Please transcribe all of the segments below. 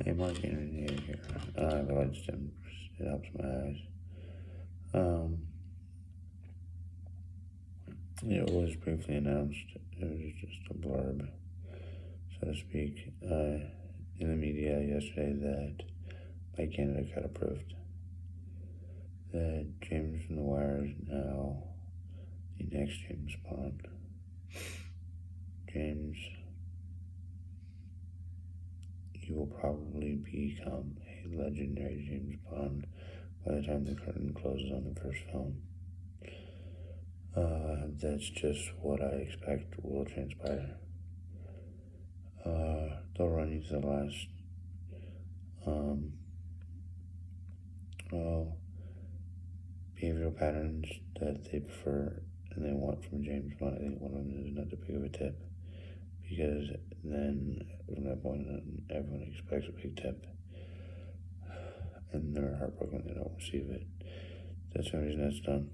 Hey, Mark Anthony here. I like stem. It helps my eyes. Um, it was briefly announced. It was just a blurb, so to speak, in the media yesterday that by Canada got approved. That James from The Wire is now the next James Bond. James, you will probably become a legendary James Bond by the time the curtain closes on the first film. That's just what I expect will transpire. They'll run you to the last, well, behavioral patterns that they prefer and they want from James Bond. I think one of them is not too big of a tip, because then from that point on, everyone expects a big tip, and they're heartbroken when they don't receive it. That's the reason that's done.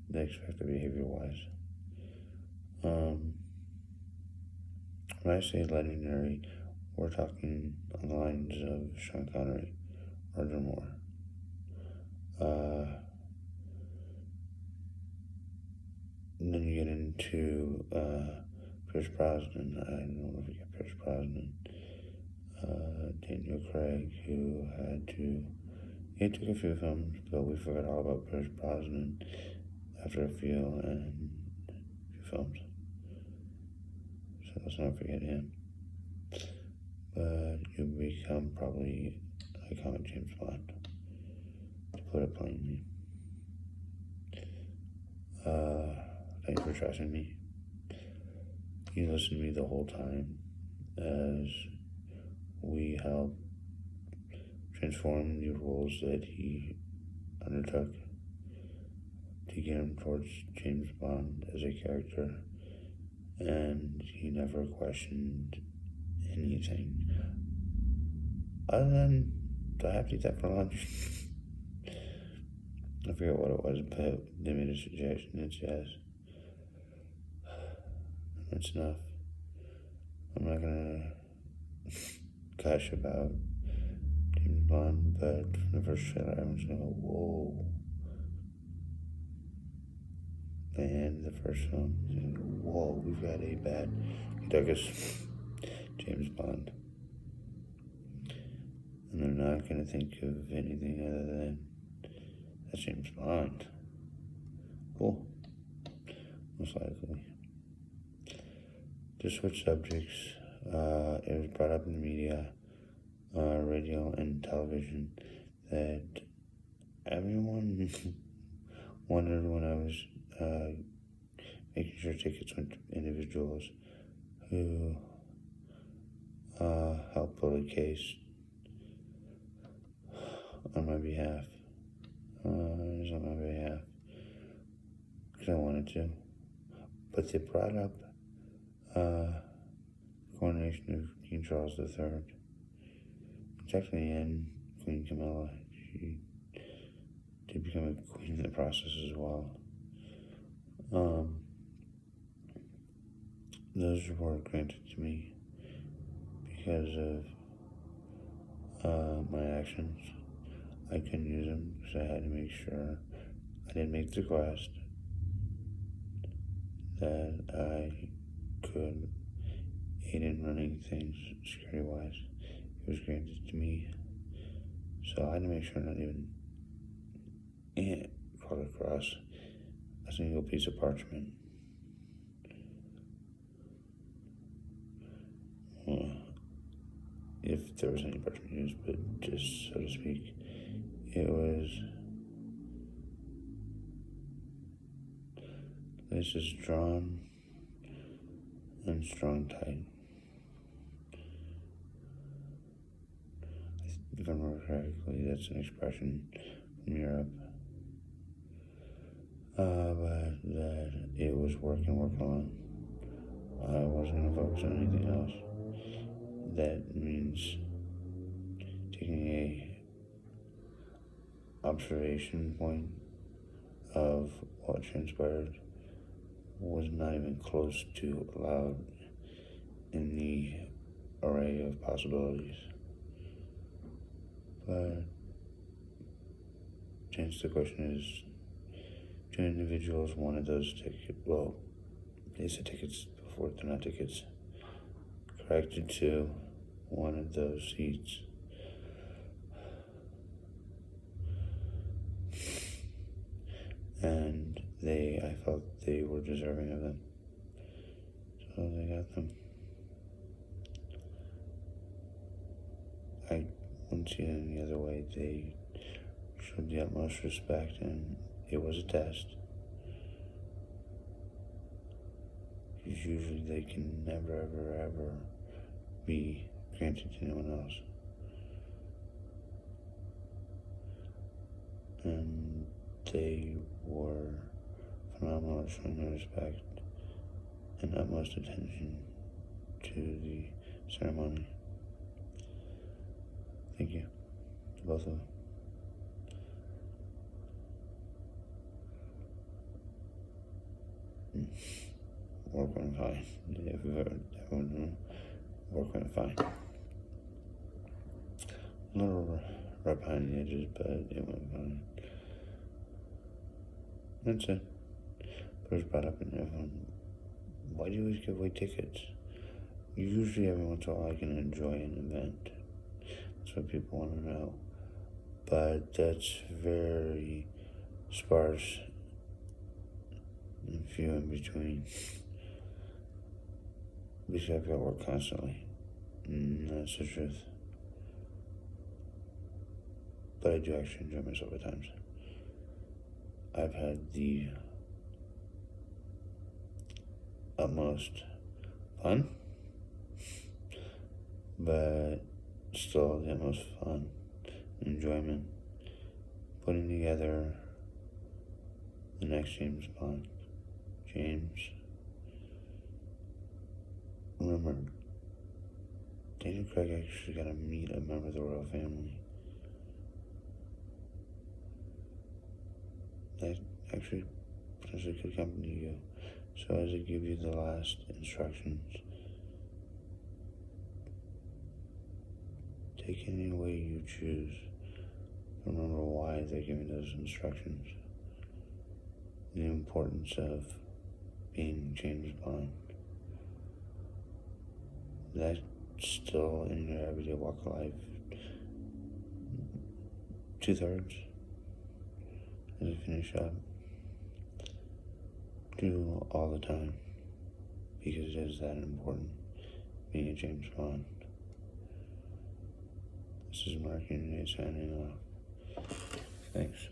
They expect the behavior wise. When I say legendary, we're talking on the lines of Sean Connery, Roger Moore. And then you get into Pierce Brosnan. I don't know if you get Pierce Brosnan. Daniel Craig, who he took a few films, but we forgot all about Pierce Brosnan after a few films. So let's not forget him. But you become probably iconic James Bond, to put it plainly. Thanks for trusting me. You listened to me the whole time as we help transform the roles that he undertook to get him towards James Bond as a character, and he never questioned anything other than, do I have to eat that for lunch? I forget what it was, but they made a suggestion. It's yes. That's enough. I'm not gonna gush about James Bond, but from the first trailer, I was gonna go, whoa. And the first film, whoa, we've got a bad. He took us James Bond. And they're not gonna think of anything other than, that's James Bond. Cool. Most likely. To switch subjects, it was brought up in the media, radio and television, that everyone wondered when I was making sure tickets went to individuals who helped build a case on my behalf. It was on my behalf because I wanted to. But they brought up coronation of King Charles III. It's actually in Queen Camilla. She did become a queen in the process as well. Those were granted to me because of my actions. I couldn't use them because I had to make sure I didn't make the quest, that I could aid in running things security-wise. It was granted to me, so I had to make sure not even crawl across a single piece of parchment. If there was any parchment used, but just so to speak, it was, this is drawn and strung tight. If I remember correctly, that's an expression from Europe. But that it was working alone. I wasn't going to focus on anything else. That means taking a observation point of what transpired was not even close to allowed in the array of possibilities. But to answer the question is, two individuals wanted those tickets. Well, they said tickets before, they're not tickets. Corrected to wanted those seats. And I felt they were deserving of them. So they got them. I wouldn't see it any other way. They showed the utmost respect, and it was a test. Because usually they can never, ever, ever be granted to anyone else. And they were phenomenal at showing their respect and utmost attention to the ceremony. Thank you to both of them. Work went fine. If you've ever known, work went fine. A little rough behind the edges, but it went fine. That's it. But it was brought up in everyone. Why do you always give away tickets? Usually every once in a while I can enjoy an event. That's what people want to know. But that's very sparse and few in between. Because I've got work constantly. And that's the truth. But I do actually enjoy myself at times. I've had the utmost fun, but still the utmost fun and enjoyment putting together the next James Bond. James, remember, Daniel Craig actually got to meet a member of the royal family. That actually potentially could accompany you. So as I give you the last instructions, take it any way you choose. Remember why they're giving those instructions. The importance of being James Bond. That's still in your everyday walk of life. 2/3. As I finish up, do all the time, because it is that important, being a James Bond. This is Mark Unity signing off. Thanks.